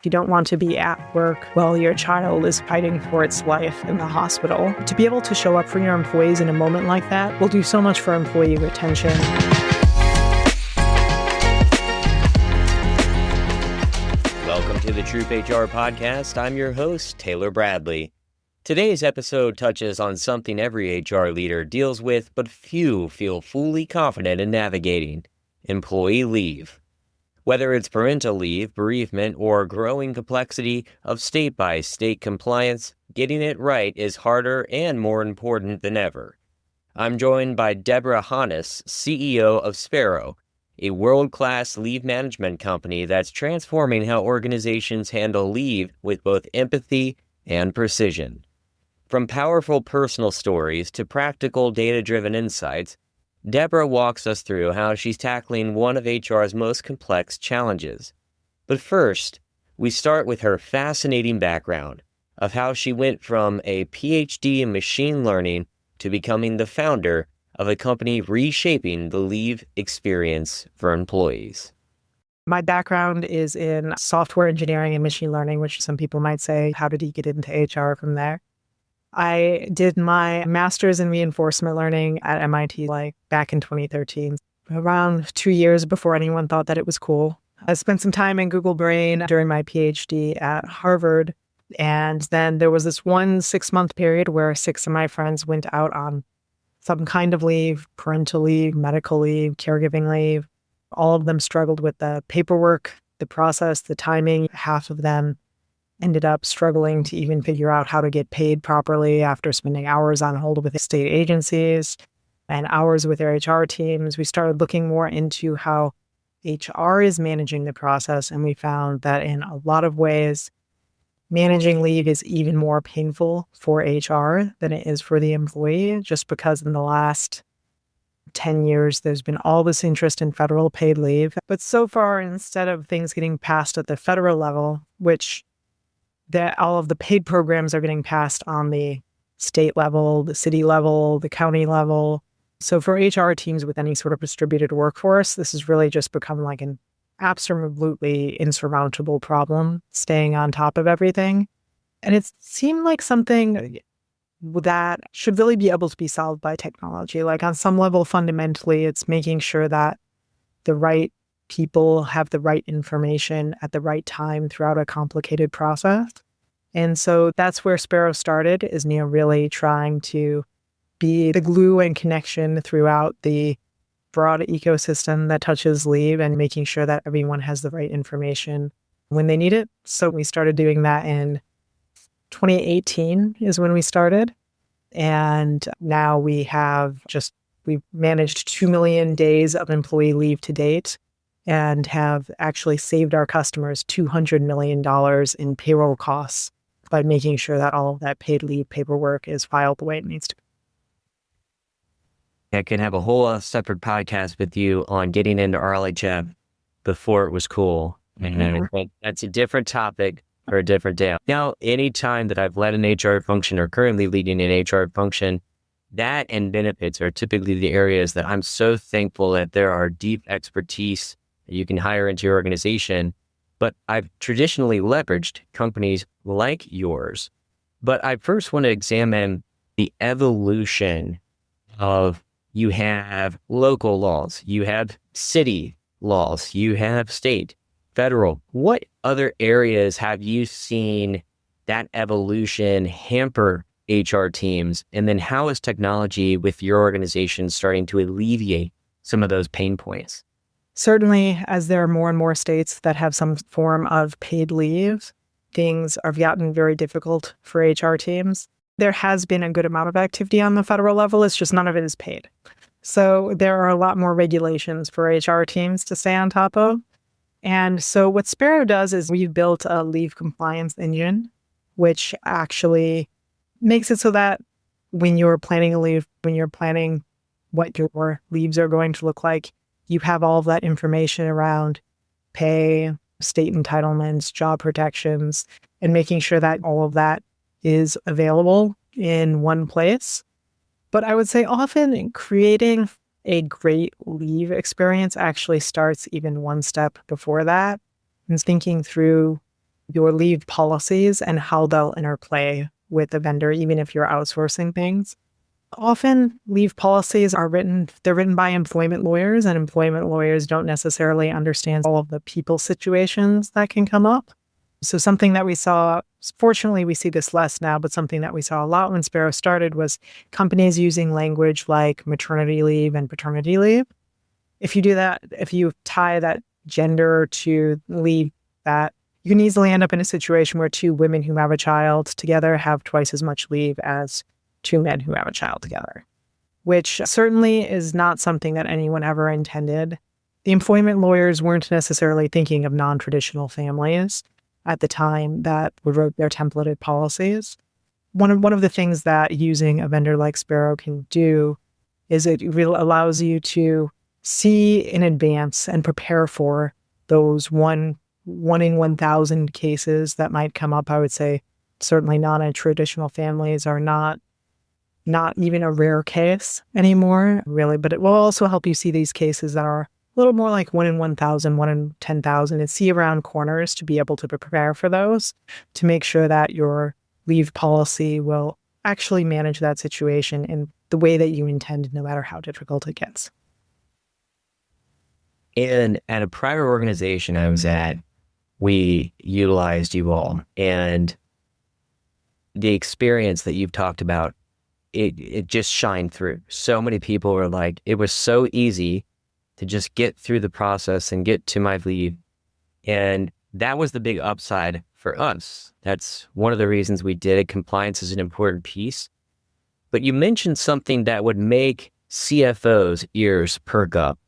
You don't want to be at work while your child is fighting for its life in the hospital. To be able to show up for your employees in a moment like that will do so much for employee retention. Welcome to the TroopHR Podcast. I'm your host, Taylor Bradley. Today's episode touches on something every HR leader deals with, but few feel fully confident in navigating: employee leave. Whether it's parental leave, bereavement, or growing complexity of state-by-state compliance, getting it right is harder and more important than ever. I'm joined by Deborah, Hanus, CEO of Sparrow, a world-class leave management company that's transforming how organizations handle leave with both empathy and precision. From powerful personal stories to practical data-driven insights, Deborah walks us through how she's tackling one of HR's most complex challenges. But first, we start with her fascinating background of how she went from a PhD in machine learning to becoming the founder of a company reshaping the leave experience for employees. My background is in software engineering and machine learning, which some people might say, how did he get into HR from there? I did my master's in reinforcement learning at MIT back in 2013, around 2 years before anyone thought that it was cool. I spent some time in Google Brain during my PhD at Harvard. And then there was this 6-month period where 6 of my friends went out on some kind of leave: parental leave, medical leave, caregiving leave. All of them struggled with the paperwork, the process, the timing. Half of them ended up struggling to even figure out how to get paid properly after spending hours on hold with state agencies and hours with their HR teams. We started looking more into how HR is managing the process, and we found that in a lot of ways, managing leave is even more painful for HR than it is for the employee, just because in the last 10 years, there's been all this interest in federal paid leave. But so far, instead of things getting passed at the federal level, which all of the paid programs are getting passed on the state level, the city level, the county level. So for HR teams with any sort of distributed workforce, this has really just become like an absolutely insurmountable problem, staying on top of everything. And it seemed like something that should really be able to be solved by technology. Like on some level, fundamentally, it's making sure that the right people have the right information at the right time throughout a complicated process. And so that's where Sparrow started, is really trying to be the glue and connection throughout the broad ecosystem that touches leave and making sure that everyone has the right information when they need it. So we started doing that in 2018 is when we started. And now we've managed 2 million days of employee leave to date, and have actually saved our customers $200 million in payroll costs by making sure that all of that paid leave paperwork is filed the way it needs to be. I could have a whole separate podcast with you on getting into RLHF before it was cool. But that's a different topic for a different day. Now, any time that I've led an HR function or currently leading an HR function, that and benefits are typically the areas that I'm so thankful that there are deep expertise you can hire into your organization. But I've traditionally leveraged companies like yours. But I first want to examine the evolution of, you have local laws, you have city laws, you have state, federal. What other areas have you seen that evolution hamper HR teams? And then how is technology with your organization starting to alleviate some of those pain points? Certainly, as there are more and more states that have some form of paid leave, things have gotten very difficult for HR teams. There has been a good amount of activity on the federal level. It's just none of it is paid. So there are a lot more regulations for HR teams to stay on top of. And so what Sparrow does is we've built a leave compliance engine, which actually makes it so that when you're planning a leave, when you're planning what your leaves are going to look like, you have all of that information around pay, state entitlements, job protections, and making sure that all of that is available in one place. But I would say often creating a great leave experience actually starts even one step before that, and thinking through your leave policies and how they'll interplay with the vendor, even if you're outsourcing things. Often leave policies they're written by employment lawyers, and employment lawyers don't necessarily understand all of the people situations that can come up. So something that we saw, fortunately we see this less now, but something that we saw a lot when Sparrow started was companies using language like maternity leave and paternity leave. If you do that, if you tie that gender to leave, that you can easily end up in a situation where two women who have a child together have twice as much leave as two men who have a child together, which certainly is not something that anyone ever intended. The employment lawyers weren't necessarily thinking of non-traditional families at the time that wrote their templated policies. One of the things that using a vendor like Sparrow can do is it really allows you to see in advance and prepare for those one in 1,000 cases that might come up. I would say certainly non-traditional families are not even a rare case anymore, really, but it will also help you see these cases that are a little more like 1 in 1,000, 1 in 10,000, and see around corners to be able to prepare for those, to make sure that your leave policy will actually manage that situation in the way that you intend, no matter how difficult it gets. And at a prior organization I was at, we utilized you all, and the experience that you've talked about, it just shined through. So many people were like, it was so easy to just get through the process and get to my leave. And that was the big upside for us. That's one of the reasons we did it. Compliance is an important piece. But you mentioned something that would make CFOs' ears perk up,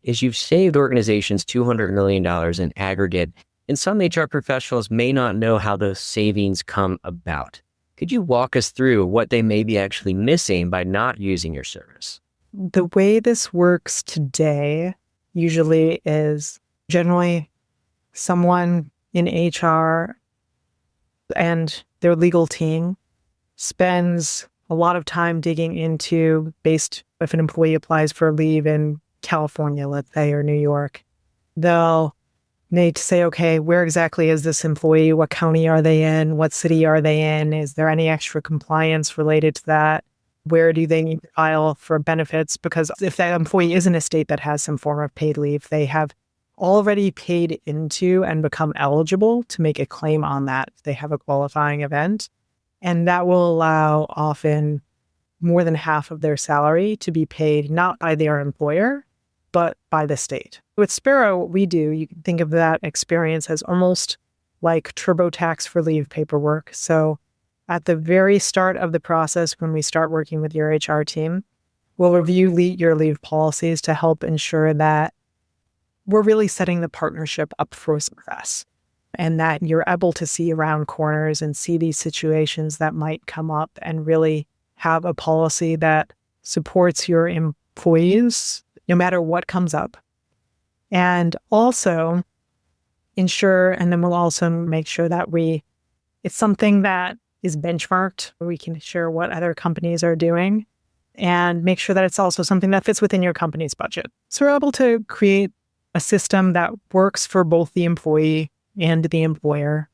is you've saved organizations $200 million in aggregate, and some HR professionals may not know how those savings come about. Could you walk us through what they may be actually missing by not using your service? The way this works today usually is generally someone in HR and their legal team spends a lot of time digging into, based if an employee applies for leave in California, let's say, or New York, they'll need to say, okay, where exactly is this employee? What county are they in? What city are they in? Is there any extra compliance related to that? Where do they need to file for benefits? Because if that employee is in a state that has some form of paid leave, they have already paid into and become eligible to make a claim on that if they have a qualifying event. And that will allow often more than half of their salary to be paid not by their employer, but by the state. With Sparrow, what we do, you can think of that experience as almost like TurboTax for leave paperwork. So at the very start of the process, when we start working with your HR team, we'll review your leave policies to help ensure that we're really setting the partnership up for success, and that you're able to see around corners and see these situations that might come up and really have a policy that supports your employees no matter what comes up. And also ensure, and then we'll also make sure that it's something that is benchmarked, where we can share what other companies are doing, and make sure that it's also something that fits within your company's budget. So we're able to create a system that works for both the employee and the employer.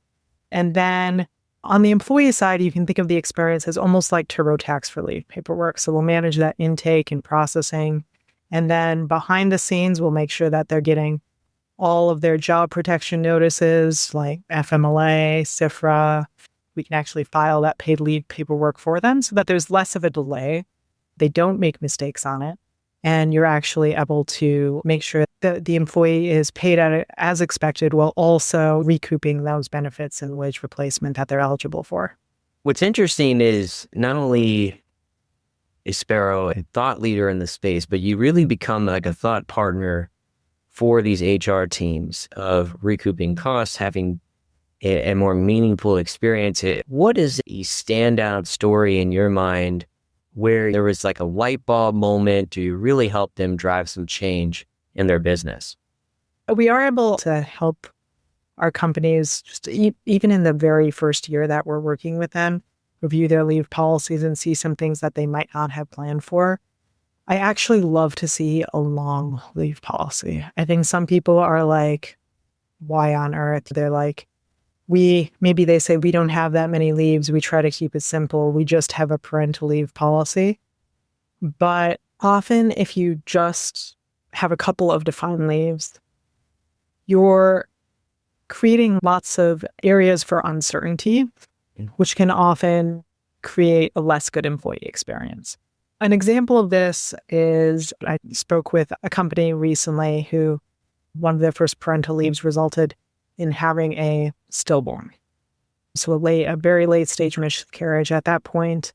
And then on the employee side, you can think of the experience as almost like TurboTax for leave paperwork. So we'll manage that intake and processing. And then behind the scenes, we'll make sure that they're getting all of their job protection notices like FMLA, CIFRA. We can actually file that paid leave paperwork for them so that there's less of a delay. They don't make mistakes on it. And you're actually able to make sure that the employee is paid as expected, while also recouping those benefits and wage replacement that they're eligible for. What's interesting is not only is Sparrow a thought leader in the space, but you really become like a thought partner for these HR teams of recouping costs, having a more meaningful experience. What is a standout story in your mind where there was like a light bulb moment to really help them drive some change in their business? We are able to help our companies just even in the very first year that we're working with them, review their leave policies and see some things that they might not have planned for. I actually love to see a long leave policy. I think some people are like, why on earth? They're like, maybe they say we don't have that many leaves. We try to keep it simple. We just have a parental leave policy. But often if you just have a couple of defined leaves, you're creating lots of areas for uncertainty, which can often create a less good employee experience. An example of this is I spoke with a company recently who one of their first parental leaves resulted in having a stillborn. So a very late stage miscarriage. At that point,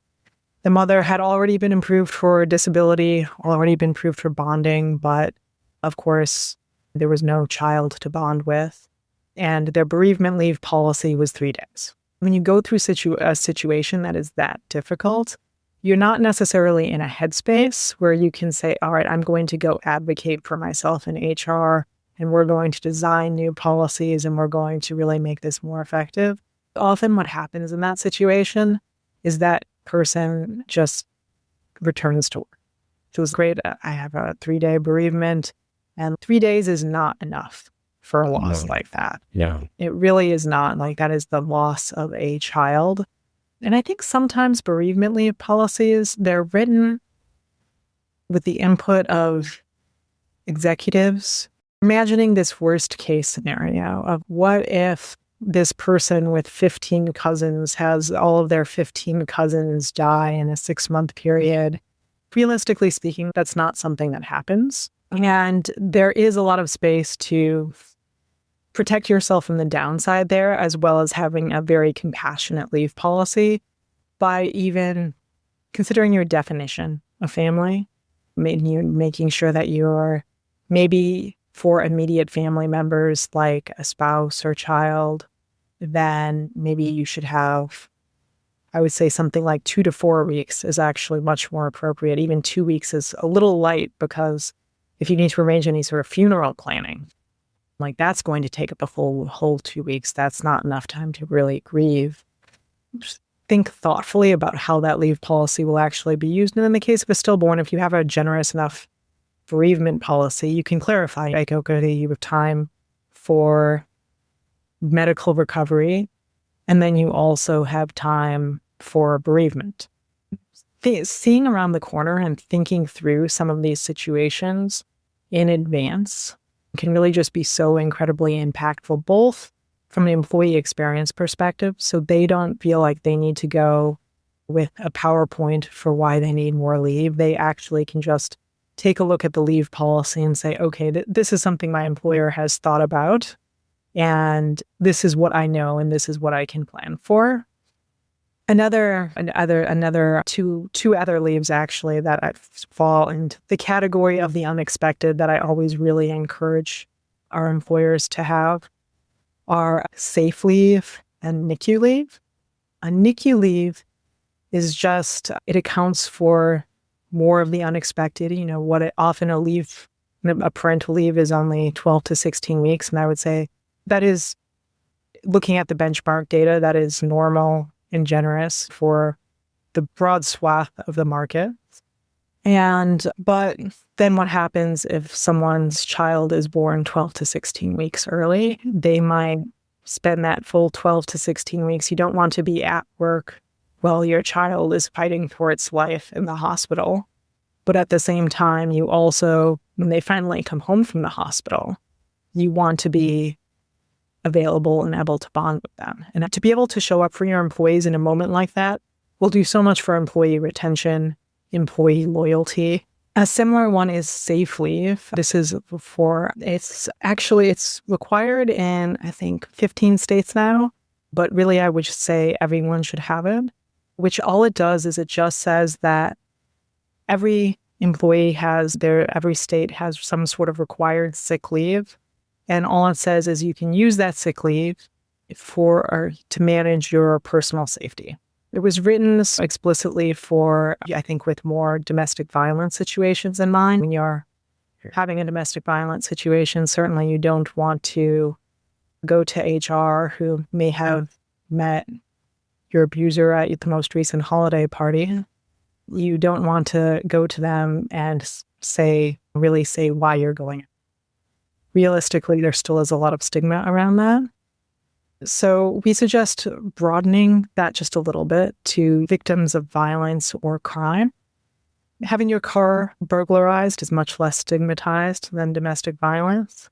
the mother had already been approved for disability, already been approved for bonding, but of course, there was no child to bond with. And their bereavement leave policy was 3 days. When you go through a situation that is that difficult, you're not necessarily in a headspace where you can say, all right, I'm going to go advocate for myself in HR, and we're going to design new policies, and we're going to really make this more effective. Often what happens in that situation is that person just returns to work. So it was great. I have a 3-day bereavement, and 3 days is not enough for a loss like that. Yeah. It really is not. Like, that is the loss of a child. And I think sometimes bereavement leave policies, they're written with the input of executives, imagining this worst case scenario of what if this person with 15 cousins has all of their 15 cousins die in a 6-month period. Realistically speaking, that's not something that happens. And there is a lot of space to protect yourself from the downside there, as well as having a very compassionate leave policy by even considering your definition of family, making sure that you're maybe for immediate family members like a spouse or child, then maybe you should have, I would say something like 2 to 4 weeks is actually much more appropriate. Even 2 weeks is a little light because if you need to arrange any sort of funeral planning, like that's going to take up the whole 2 weeks. That's not enough time to really grieve. Just think thoughtfully about how that leave policy will actually be used. And in the case of a stillborn, if you have a generous enough bereavement policy, you can clarify, like, okay, you have time for medical recovery, and then you also have time for bereavement. Seeing around the corner and thinking through some of these situations in advance can really just be so incredibly impactful, both from an employee experience perspective, so they don't feel like they need to go with a PowerPoint for why they need more leave. They actually can just take a look at the leave policy and say, okay, this is something my employer has thought about, and this is what I know, and this is what I can plan for. Another two other leaves actually that I fall into the category of the unexpected that I always really encourage our employers to have are safe leave and NICU leave. A NICU leave is just, it accounts for more of the unexpected. You know, often a parental leave is only 12 to 16 weeks. And I would say that is, looking at the benchmark data, that is normal and generous for the broad swath of the market. But then what happens if someone's child is born 12 to 16 weeks early? They might spend that full 12 to 16 weeks. You don't want to be at work while your child is fighting for its life in the hospital. But at the same time, you also, when they finally come home from the hospital, you want to be available and able to bond with them. And to be able to show up for your employees in a moment like that will do so much for employee retention, employee loyalty. A similar one is safe leave. This is it's required in, I think, 15 states now, but really I would say everyone should have it, which all it does is it just says that every state has some sort of required sick leave. And all it says is you can use that sick leave to manage your personal safety. It was written explicitly for, I think, with more domestic violence situations in mind. When you're having a domestic violence situation, certainly you don't want to go to HR who may have met your abuser at the most recent holiday party. You don't want to go to them and really say why you're going. Realistically, there still is a lot of stigma around that. So we suggest broadening that just a little bit to victims of violence or crime. Having your car burglarized is much less stigmatized than domestic violence.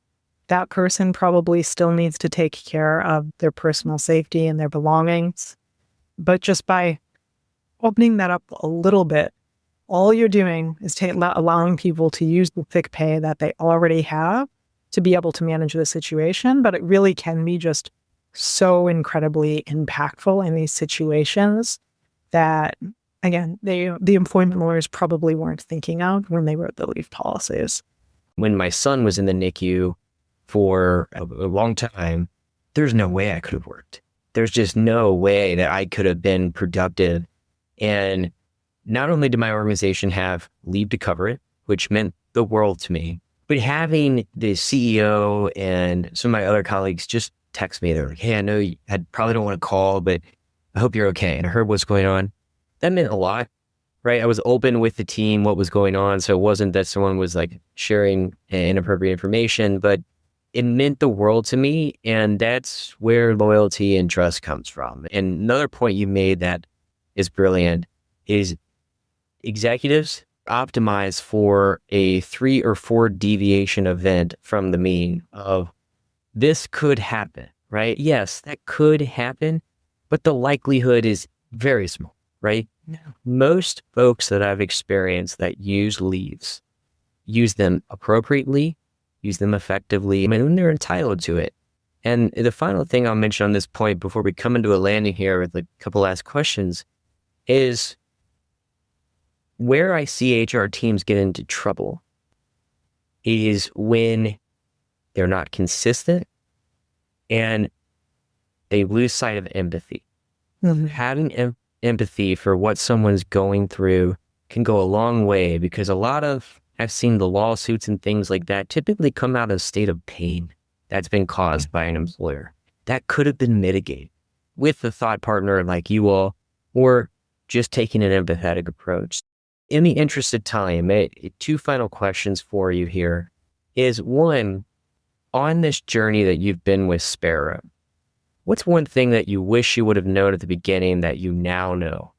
That person probably still needs to take care of their personal safety and their belongings. But just by opening that up a little bit, all you're doing is allowing people to use the sick pay that they already have to be able to manage the situation. But it really can be just so incredibly impactful in these situations that, again, the employment lawyers probably weren't thinking of when they wrote the leave policies. When my son was in the NICU for a long time, there's no way I could have worked. There's just no way that I could have been productive. And not only did my organization have leave to cover it, which meant the world to me, but having the CEO and some of my other colleagues just text me, they're like, hey, I know I probably don't want to call, but I hope you're okay. And I heard what's going on. That meant a lot, right? I was open with the team, what was going on. So it wasn't that someone was like sharing inappropriate information, but it meant the world to me. And that's where loyalty and trust comes from. And another point you made that is brilliant is executives optimize for a 3 or 4 deviation event from the mean of this could happen, right? Yes, that could happen, but the likelihood is very small, right? No. Most folks that I've experienced that use leaves, use them appropriately, use them effectively, and they're entitled to it. And the final thing I'll mention on this point before we come into a landing here with a couple last questions is where I see HR teams get into trouble is when they're not consistent and they lose sight of empathy. Mm-hmm. Having empathy for what someone's going through can go a long way because I've seen the lawsuits and things like that typically come out of a state of pain that's been caused by an employer. That could have been mitigated with a thought partner like you all, or just taking an empathetic approach. In the interest of time, 2 final questions for you here is one, on this journey that you've been with Sparrow, what's one thing that you wish you would have known at the beginning that you now know?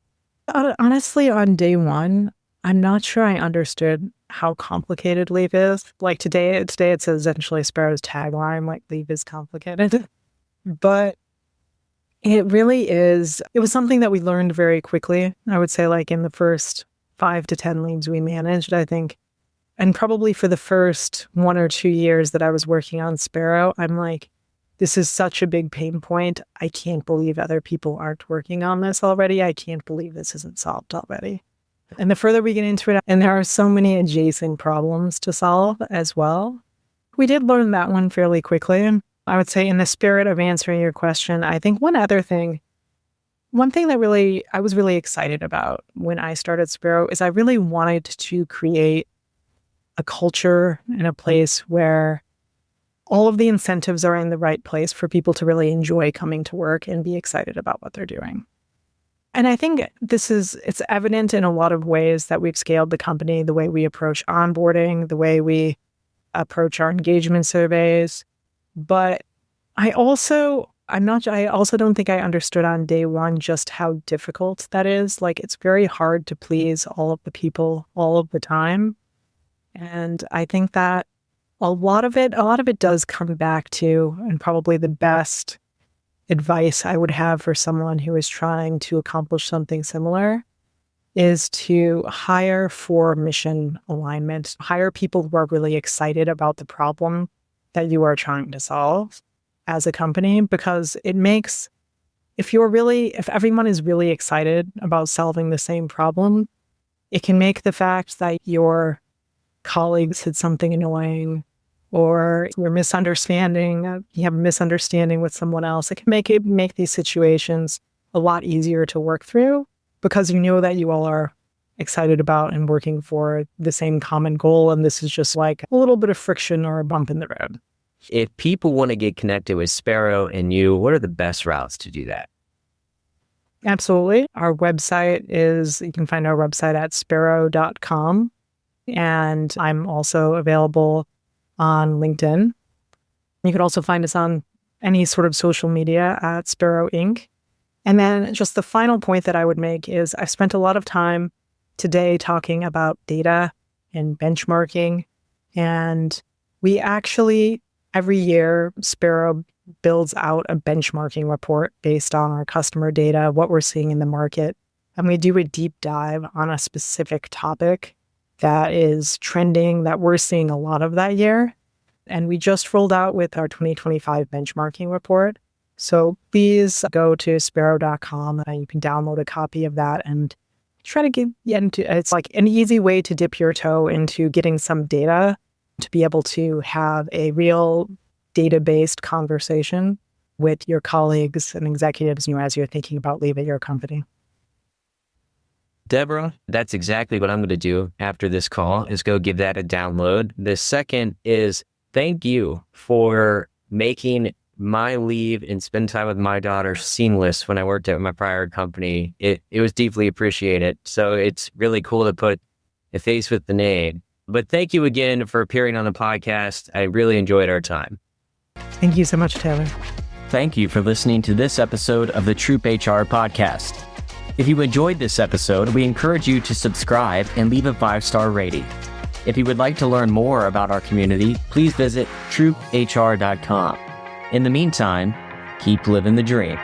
Honestly, on day one, I'm not sure I understood how complicated leave is. Like today it's essentially Sparrow's tagline, like leave is complicated. But it really is. It was something that we learned very quickly. I would say like in the first 5 to 10 leaves we managed, I think. And probably for the first 1 or 2 years that I was working on Sparrow, I'm like, this is such a big pain point. I can't believe other people aren't working on this already. I can't believe this isn't solved already. And the further we get into it, and there are so many adjacent problems to solve as well, we did learn that one fairly quickly. And I would say in the spirit of answering your question, I think one thing that I was really excited about when I started Sparrow is I really wanted to create a culture and a place where all of the incentives are in the right place for people to really enjoy coming to work and be excited about what they're doing. And I think it's evident in a lot of ways that we've scaled the company, the way we approach onboarding, the way we approach our engagement surveys. But I also don't think I understood on day one just how difficult that is. Like, it's very hard to please all of the people all of the time. And I think that a lot of it does come back to, and probably the best advice I would have for someone who is trying to accomplish something similar is to hire for mission alignment. Hire people who are really excited about the problem that you are trying to solve as a company, because if everyone is really excited about solving the same problem, it can make the fact that your colleagues said something annoying or you have a misunderstanding with someone else. It can make these situations a lot easier to work through because you know that you all are excited about and working for the same common goal. And this is just like a little bit of friction or a bump in the road. If people want to get connected with Sparrow and you, what are the best routes to do that? Absolutely. You can find our website at sparrow.com. And I'm also available on LinkedIn. You could also find us on any sort of social media at Sparrow Inc. And then just the final point that I would make is I spent a lot of time today talking about data and benchmarking. And we actually, every year, Sparrow builds out a benchmarking report based on our customer data, what we're seeing in the market. And we do a deep dive on a specific topic that is trending, that we're seeing a lot of that year. And we just rolled out with our 2025 benchmarking report. So please go to sparrow.com and you can download a copy of that and try to get into, it's like an easy way to dip your toe into getting some data to be able to have a real data-based conversation with your colleagues and executives, as you're thinking about leaving your company. Deborah, that's exactly what I'm going to do after this call, is go give that a download. The second is thank you for making my leave and spend time with my daughter seamless when I worked at my prior company. It was deeply appreciated. So it's really cool to put a face with the name. But thank you again for appearing on the podcast. I really enjoyed our time. Thank you so much, Taylor. Thank you for listening to this episode of the TroopHR Podcast. If you enjoyed this episode, we encourage you to subscribe and leave a 5-star rating. If you would like to learn more about our community, please visit TroopHR.com. In the meantime, keep living the dream.